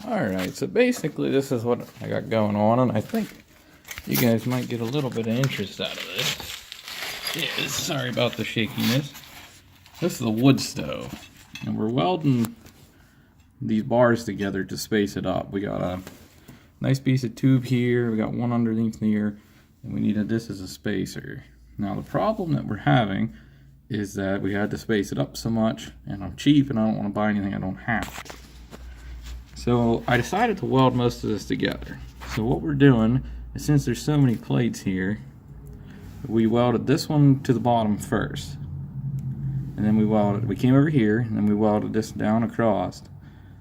Alright, so basically this is what I got going on, and I think you guys might get a little bit of interest out of this. Sorry about the shakiness. This is a wood stove, and we're welding these bars together to space it up. We got a nice piece of tube here, we got one underneath here, and we needed this as a spacer. Now the problem that we're having is that we had to space it up so much, and I'm cheap and I don't want to buy anything I don't have to. So I decided to weld most of this together. So what we're doing is, since there's so many plates here, we welded this one to the bottom first. And then we came over here, and then we welded this down across.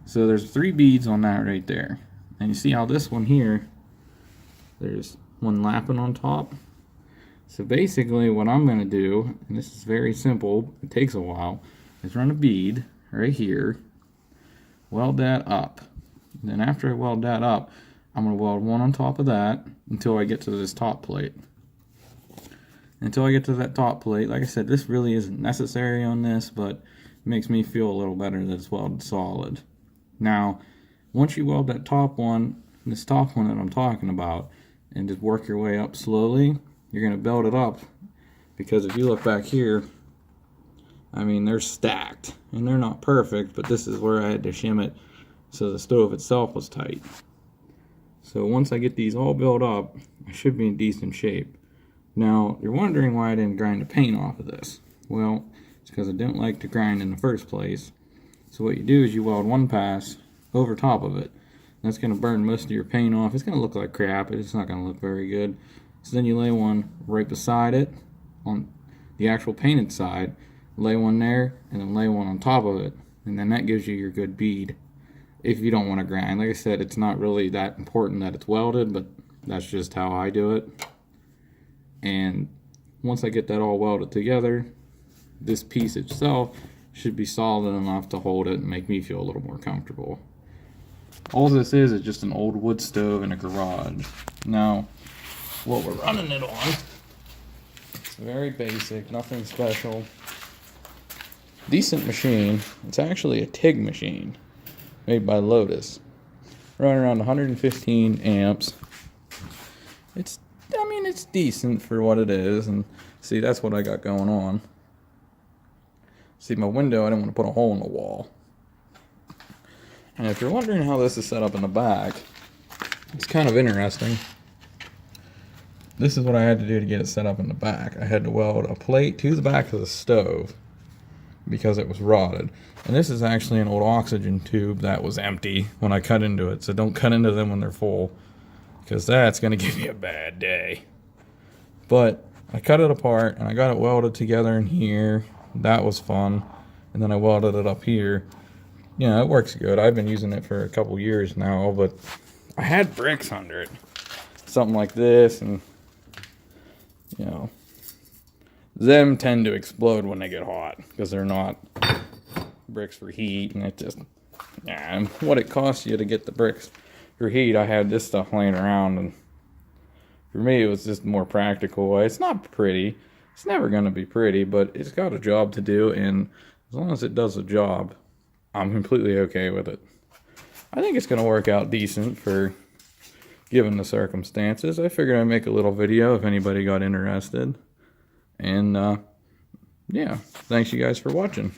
So there's 3 beads on that right there. And you see how this one here, there's one lapping on top. So basically what I'm going to do, and this is very simple, it takes a while, is run a bead right here, weld that up. And then after I weld that up, I'm going to weld one on top of that until I get to this top plate. Until I get to that top plate, like I said, this really isn't necessary on this, but it makes me feel a little better that it's welded solid. Now, once you weld that top one, this top one that I'm talking about, and just work your way up slowly, you're going to build it up, because if you look back here, I mean, they're stacked, and they're not perfect, but this is where I had to shim it so the stove itself was tight. So once I get these all built up, I should be in decent shape. Now, you're wondering why I didn't grind the paint off of this. Well, it's because I didn't like to grind in the first place. So what you do is you weld one pass over top of it. That's going to burn most of your paint off. It's going to look like crap. It's not going to look very good. So then you lay one right beside it on the actual painted side. Lay one there, and then lay one on top of it. And then that gives you your good bead. If you don't want to grind. Like I said, it's not really that important that it's welded, but that's just how I do it. And once I get that all welded together, this piece itself should be solid enough to hold it and make me feel a little more comfortable. All this is just an old wood stove in a garage. Now, what we're running it on, it's very basic, nothing special. Decent machine. It's actually a TIG machine made by Lotus. Running around 115 amps. It's decent for what it is, and see, that's what I got going on. See, my window, I didn't want to put a hole in the wall. And if you're wondering how this is set up in the back, it's kind of interesting. This is what I had to do to get it set up in the back. I had to weld a plate to the back of the stove because it was rotted. And this is actually an old oxygen tube that was empty when I cut into it, so don't cut into them when they're full, because that's going to give you a bad day. But I cut it apart, and I got it welded together in here. That was fun. And then I welded it up here. You know, it works good. I've been using it for a couple years now, but I had bricks under it. Something like this, and, you know, them tend to explode when they get hot, because they're not bricks for heat, and it just, yeah, and what it costs you to get the bricks for heat, I had this stuff laying around, and for me it was just more practical. It's not pretty, it's never going to be pretty, but it's got a job to do, and as long as it does the job, I'm completely okay with it. I think it's going to work out decent for given the circumstances. I figured I'd make a little video if anybody got interested, and yeah, thanks you guys for watching.